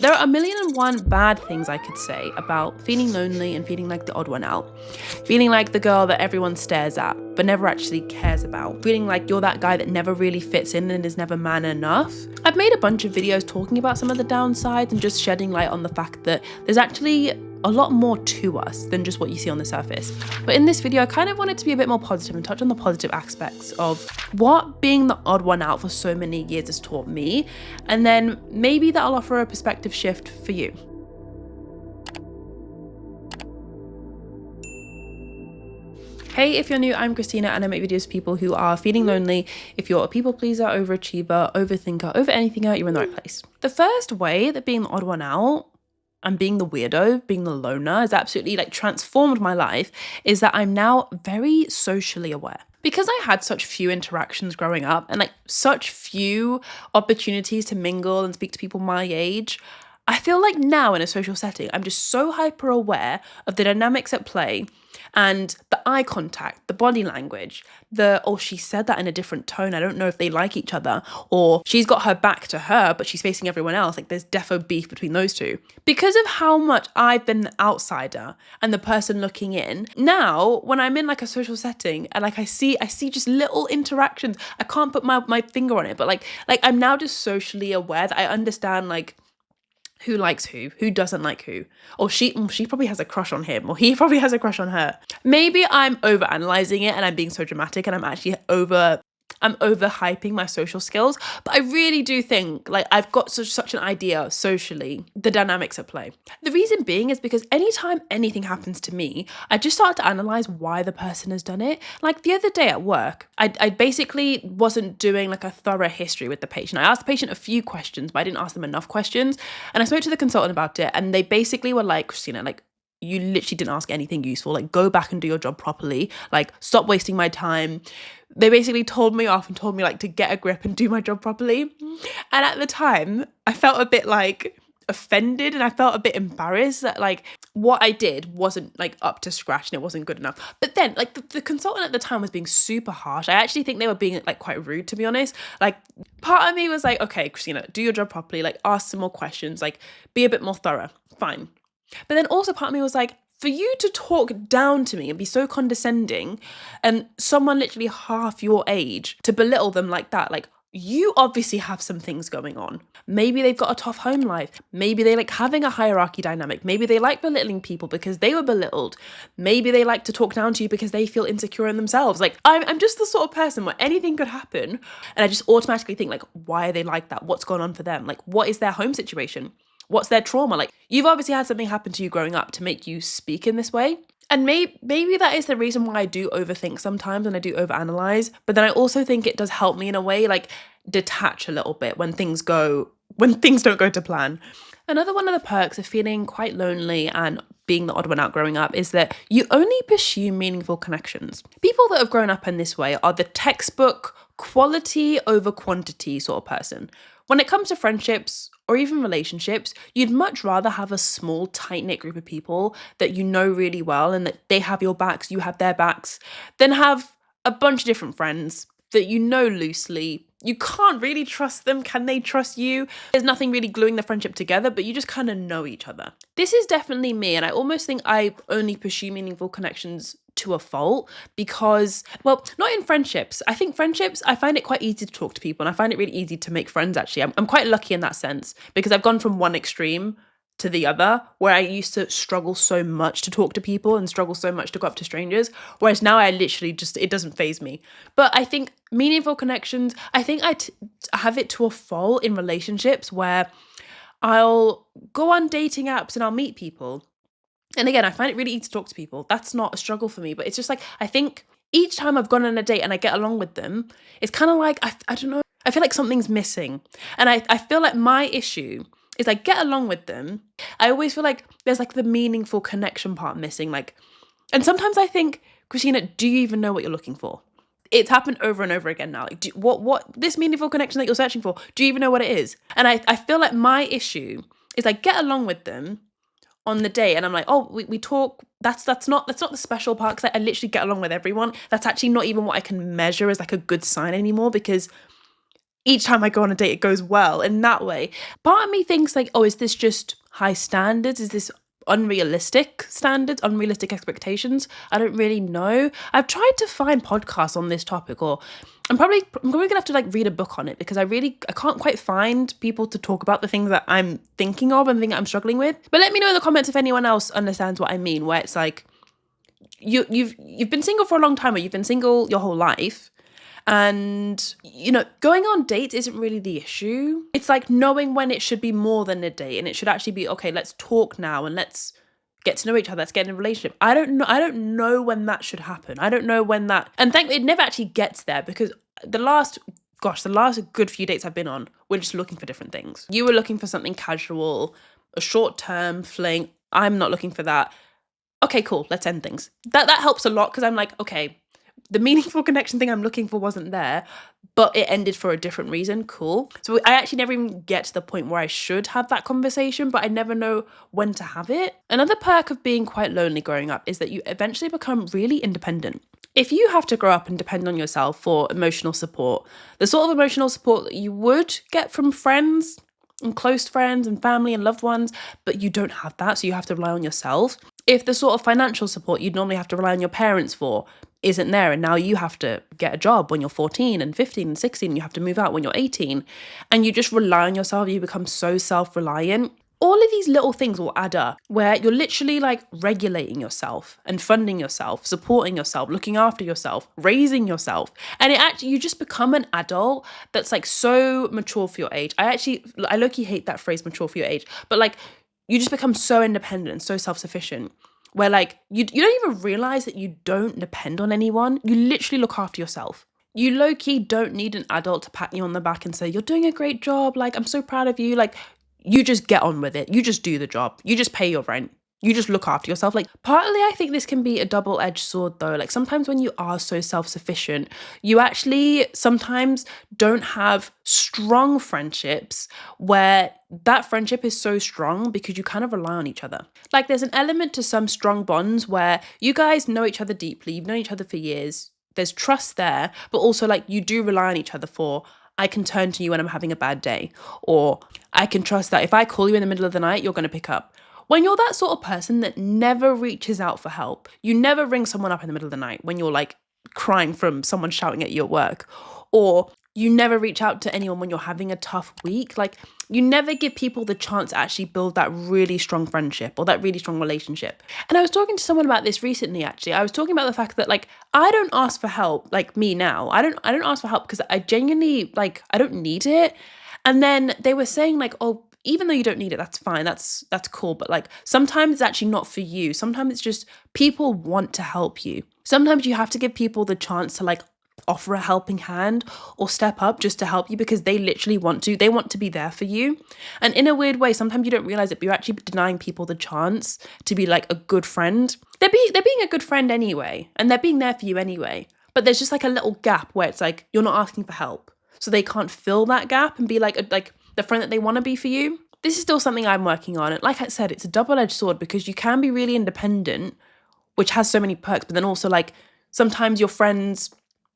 There are a million and one bad things I could say about feeling lonely and feeling like the odd one out. Feeling like the girl that everyone stares at but never actually cares about. Feeling like you're that guy that never really fits in and is never man enough. I've made a bunch of videos talking about some of the downsides and just shedding light on the fact that there's actually a lot more to us than just what you see on the surface. But in this video, I kind of wanted to be a bit more positive and touch on the positive aspects of what being the odd one out for so many years has taught me, and then maybe that'll offer a perspective shift for you. Hey, if you're new, I'm Christina and I make videos for people who are feeling lonely. If you're a people pleaser, overachiever, overthinker, over anything out, you're in the right place. The first way that being the odd one out and being the weirdo, being the loner, has absolutely transformed my life is that I'm now very socially aware. Because I had such few interactions growing up and such few opportunities to mingle and speak to people my age, I feel like now in a social setting, I'm just so hyper aware of the dynamics at play and the eye contact, the body language, oh, she said that in a different tone, I don't know if they like each other, or she's got her back to her, but she's facing everyone else. There's defo beef between those two. Because of how much I've been the outsider and the person looking in, now when I'm in a social setting and I see just little interactions, I can't put my finger on it, but I'm now just socially aware that I understand who likes who doesn't like who, or she probably has a crush on him, or he probably has a crush on her. Maybe I'm over analyzing it and I'm being so dramatic and I'm actually overhyping my social skills, but I really do think I've got such an idea socially, the dynamics at play. The reason being is because anytime anything happens to me, I just start to analyze why the person has done it. The other day at work, I basically wasn't doing a thorough history with the patient. I asked the patient a few questions, but I didn't ask them enough questions. And I spoke to the consultant about it, and they basically were like, Christina, you literally didn't ask anything useful. Go back and do your job properly. Stop wasting my time. They basically told me off and told me to get a grip and do my job properly. And at the time, I felt a bit offended and I felt a bit embarrassed that what I did wasn't up to scratch and it wasn't good enough. But then the consultant at the time was being super harsh. I actually think they were being quite rude, to be honest. Part of me was okay, Christina, do your job properly. Ask some more questions. Be a bit more thorough. Fine. But then also part of me was for you to talk down to me and be so condescending, and someone literally half your age to belittle them like that, you obviously have some things going on. Maybe they've got a tough home life. Maybe they like having a hierarchy dynamic. Maybe they like belittling people because they were belittled. Maybe they like to talk down to you because they feel insecure in themselves. I'm just the sort of person where anything could happen and I just automatically think why are they like that? What's going on for them? What is their home situation? What's their trauma? You've obviously had something happen to you growing up to make you speak in this way. And maybe that is the reason why I do overthink sometimes and I do overanalyze. But then I also think it does help me in a way, detach a little bit when things don't go to plan. Another one of the perks of feeling quite lonely and being the odd one out growing up is that you only pursue meaningful connections. People that have grown up in this way are the textbook quality over quantity sort of person. When it comes to friendships or even relationships, you'd much rather have a small, tight-knit group of people that you know really well and that they have your backs, you have their backs, than have a bunch of different friends that you know loosely. You can't really trust them. Can they trust you? There's nothing really gluing the friendship together, but you just kind of know each other. This is definitely me, and I almost think I only pursue meaningful connections to a fault because, well, not in friendships. I think friendships, I find it quite easy to talk to people and I find it really easy to make friends, actually. I'm quite lucky in that sense because I've gone from one extreme to the other, where I used to struggle so much to talk to people and struggle so much to go up to strangers, whereas now I literally it doesn't faze me. But I think meaningful connections, I think I have it to a fault in relationships where I'll go on dating apps and I'll meet people. And again, I find it really easy to talk to people. That's not a struggle for me, but it's just I think each time I've gone on a date and I get along with them, it's kind of I don't know, I feel like something's missing. And I feel like my issue is I get along with them. I always feel like there's the meaningful connection part missing. And sometimes I think, Christina, do you even know what you're looking for? It's happened over and over again now. What this meaningful connection that you're searching for, do you even know what it is? And I feel like my issue is I get along with them on the day and I'm we talk. That's not the special part, because I literally get along with everyone. That's actually not even what I can measure as a good sign anymore, because each time I go on a date, it goes well in that way. Part of me thinks like, oh, is this just high standards? Is this unrealistic standards, unrealistic expectations? I don't really know. I've tried to find podcasts on this topic, or I'm probably gonna have to like read a book on it, because I can't quite find people to talk about the things that I'm thinking of and the thing that I'm struggling with. But let me know in the comments if anyone else understands what I mean, where it's like you've been single for a long time, or you've been single your whole life. And, you know, going on dates isn't really the issue. It's like knowing when it should be more than a date, and it should actually be, okay, let's talk now and let's get to know each other. Let's get in a relationship. I don't know when that should happen. I don't know when that, and it never actually gets there, because the last good few dates I've been on, we're just looking for different things. You were looking for something casual, a short-term fling. I'm not looking for that. Okay, cool. Let's end things. That helps a lot, because I'm like, okay, the meaningful connection thing I'm looking for wasn't there, but it ended for a different reason. Cool. So I actually never even get to the point where I should have that conversation, but I never know when to have it. Another perk of being quite lonely growing up is that you eventually become really independent. If you have to grow up and depend on yourself for emotional support, the sort of emotional support that you would get from friends and close friends and family and loved ones, but you don't have that, so you have to rely on yourself. If the sort of financial support you'd normally have to rely on your parents for isn't there, and now you have to get a job when you're 14 and 15 and 16, and you have to move out when you're 18, and you just rely on yourself, you become so self-reliant. All of these little things will add up, where you're literally like regulating yourself and funding yourself, supporting yourself, looking after yourself, raising yourself. And you just become an adult that's like so mature for your age. I low-key hate that phrase, mature for your age, but like you just become so independent and so self-sufficient, where like you don't even realize that you don't depend on anyone. You literally look after yourself. You low-key don't need an adult to pat you on the back and say, you're doing a great job, like I'm so proud of you. Like, you just get on with it. You just do the job. You just pay your rent. You just look after yourself. Like, partly I think this can be a double-edged sword though. Like, sometimes when you are so self-sufficient, you actually sometimes don't have strong friendships where that friendship is so strong because you kind of rely on each other. Like, there's an element to some strong bonds where you guys know each other deeply. You've known each other for years. There's trust there, but also like you do rely on each other for, I can turn to you when I'm having a bad day, or I can trust that if I call you in the middle of the night, you're going to pick up. When you're that sort of person that never reaches out for help, you never ring someone up in the middle of the night when you're like crying from someone shouting at you at work, or you never reach out to anyone when you're having a tough week. Like, you never give people the chance to actually build that really strong friendship or that really strong relationship. And I was talking to someone about this recently, actually. I was talking about the fact that like, I don't ask for help, like me now. I don't ask for help because I genuinely, like, I don't need it. And then they were saying like, oh, even though you don't need it, that's fine. That's cool. But like, sometimes it's actually not for you. Sometimes it's just people want to help you. Sometimes you have to give people the chance to like offer a helping hand or step up just to help you, because they literally want to be there for you. And in a weird way, sometimes you don't realize it, but you're actually denying people the chance to be like a good friend. They're being a good friend anyway, and they're being there for you anyway. But there's just like a little gap where it's like you're not asking for help, so they can't fill that gap and be like the friend that they want to be for you. This is still something I'm working on. And like I said, it's a double-edged sword, because you can be really independent, which has so many perks, but then also like sometimes your friends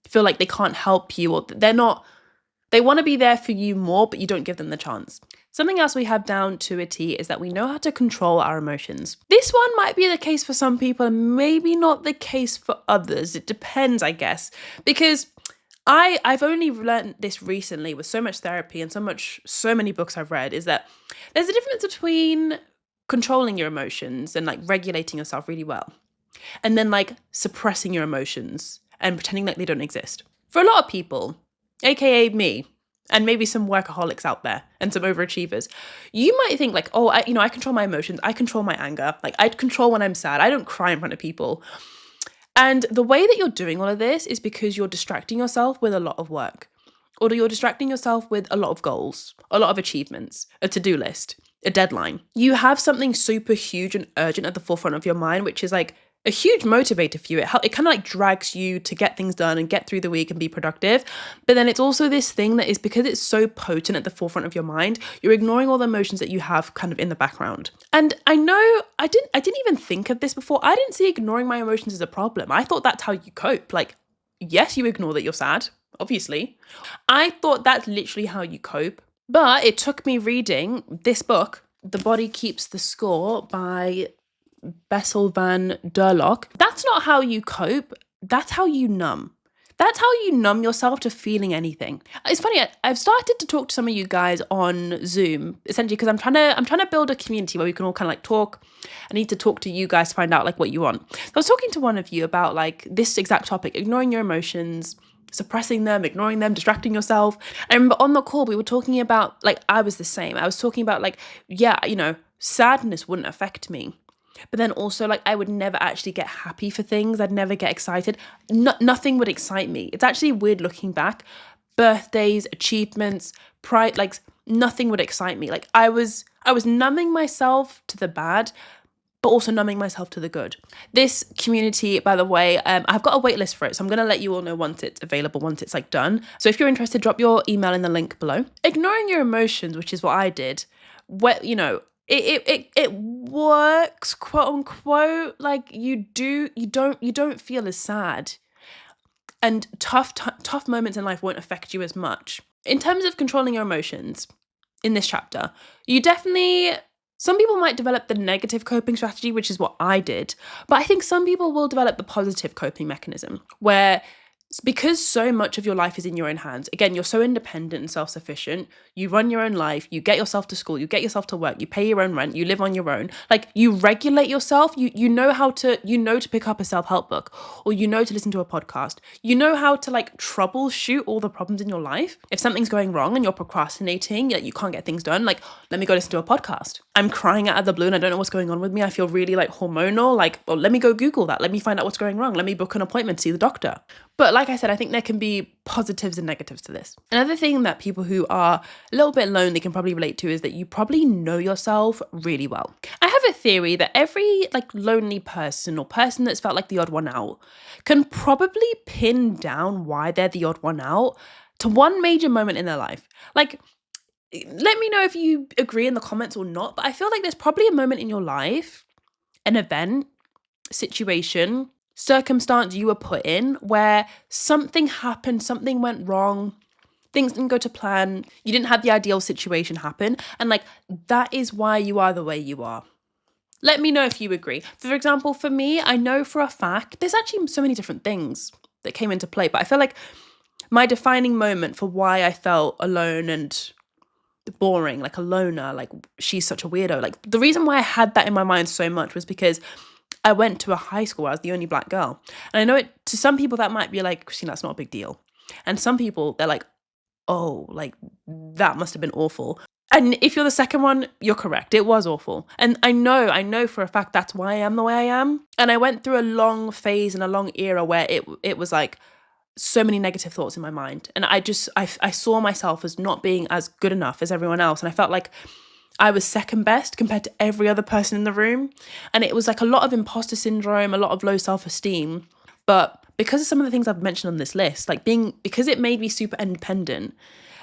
feel like they can't help you, or they want to be there for you more, but you don't give them the chance. Something else we have down to a T is that we know how to control our emotions. This one might be the case for some people and maybe not the case for others. It depends, I guess, because I've only learned this recently with so much therapy and so many books I've read, is that there's a difference between controlling your emotions and like regulating yourself really well, and then like suppressing your emotions and pretending like they don't exist. For a lot of people, aka me, and maybe some workaholics out there and some overachievers, you might think like, oh, I control my emotions, I control my anger, like I control when I'm sad, I don't cry in front of people. And the way that you're doing all of this is because you're distracting yourself with a lot of work, or you're distracting yourself with a lot of goals, a lot of achievements, a to-do list, a deadline. You have something super huge and urgent at the forefront of your mind, which is like a huge motivator for you. It kind of like drags you to get things done and get through the week and be productive. But then it's also this thing that is, because it's so potent at the forefront of your mind, you're ignoring all the emotions that you have kind of in the background. And I know I didn't even think of this before. I didn't see ignoring my emotions as a problem. I thought that's how you cope. Like, yes, you ignore that you're sad. obviously. I thought that's literally how you cope. But it took me reading this book, The Body Keeps the Score by Bessel van der Kolk. That's not how you cope. That's how you numb. That's how you numb yourself to feeling anything. It's funny, I've started to talk to some of you guys on Zoom, essentially because I'm trying to build a community where we can all kind of like talk. I need to talk to you guys to find out like what you want. So I was talking to one of you about like this exact topic, ignoring your emotions, suppressing them, ignoring them, distracting yourself. I remember on the call we were talking about, like, I was the same. I was talking about like, yeah, you know, sadness wouldn't affect me. But then also, like, I would never actually get happy for things. I'd never get excited. Nothing would excite me. It's actually weird looking back. Birthdays, achievements, pride, like, nothing would excite me. Like, I was numbing myself to the bad, but also numbing myself to the good. This community, by the way, I've got a wait list for it. So I'm going to let you all know once it's available, once it's, like, done. So if you're interested, drop your email in the link below. Ignoring your emotions, which is what I did, you know, it works, quote unquote. Like you don't feel as sad, and tough moments in life won't affect you as much. In terms of controlling your emotions in this chapter, some people might develop the negative coping strategy, which is what I did, but I think some people will develop the positive coping mechanism where, because so much of your life is in your own hands. Again, you're so independent and self-sufficient. You run your own life. You get yourself to school. You get yourself to work. You pay your own rent. You live on your own. Like, you regulate yourself. You know to pick up a self-help book, or you know to listen to a podcast. You know how to like troubleshoot all the problems in your life. If something's going wrong and you're procrastinating, like you can't get things done, like, let me go listen to a podcast. I'm crying out of the blue and I don't know what's going on with me. I feel really like hormonal. Like, well, let me go Google that. Let me find out what's going wrong. Let me book an appointment to see the doctor. But like I said, I think there can be positives and negatives to this. Another thing that people who are a little bit lonely can probably relate to is that you probably know yourself really well. I have a theory that every like lonely person or person that's felt like the odd one out can probably pin down why they're the odd one out to one major moment in their life. Like, let me know if you agree in the comments or not, but I feel like there's probably a moment in your life, an event, situation, circumstance you were put in where something happened, something went wrong, things didn't go to plan, you didn't have the ideal situation happen, and like that is why you are the way you are. Let me know if you agree. For example, for me, I know for a fact there's actually so many different things that came into play, but I feel like my defining moment for why I felt alone and boring, like a loner, like she's such a weirdo, like the reason why I had that in my mind so much was because I went to a high school where I was the only black girl. And I know to some people that might be like, Christina, that's not a big deal. And some people, they're like, oh, like that must have been awful. And if you're the second one, you're correct. It was awful. And I know for a fact that's why I am the way I am. And I went through a long phase and a long era where it was like so many negative thoughts in my mind. And I saw myself as not being as good enough as everyone else. And I felt like I was second best compared to every other person in the room. And it was like a lot of imposter syndrome, a lot of low self-esteem. But because of some of the things I've mentioned on this list, like because it made me super independent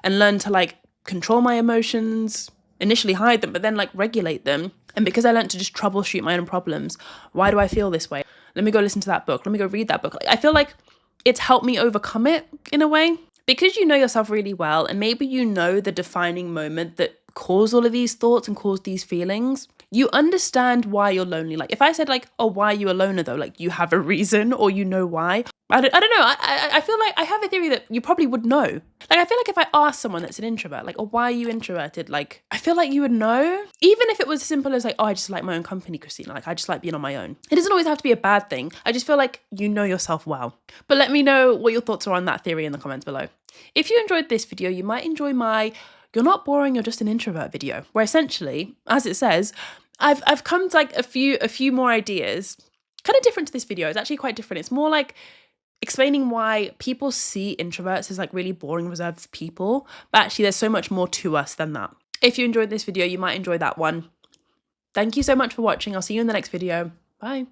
and learn to like control my emotions, initially hide them, but then like regulate them. And because I learned to just troubleshoot my own problems, why do I feel this way? Let me go listen to that book. Let me go read that book. Like, I feel like it's helped me overcome it in a way. Because you know yourself really well, and maybe you know the defining moment that caused all of these thoughts and caused these feelings, you understand why you're lonely. Like if I said like, oh, why are you a loner though? Like you have a reason or you know why. I don't know. I feel like I have a theory that you probably would know. Like I feel like if I asked someone that's an introvert, like, oh, why are you introverted? Like I feel like you would know. Even if it was as simple as like, oh, I just like my own company, Christina. Like I just like being on my own. It doesn't always have to be a bad thing. I just feel like you know yourself well. But let me know what your thoughts are on that theory in the comments below. If you enjoyed this video, you might enjoy my "You're not boring, you're just an introvert" video, where essentially, as it says, I've come to like a few more ideas, kind of different to this video. It's actually quite different. It's more like explaining why people see introverts as like really boring, reserved people, but actually there's so much more to us than that. If you enjoyed this video, you might enjoy that one. Thank you so much for watching. I'll see you in the next video. Bye.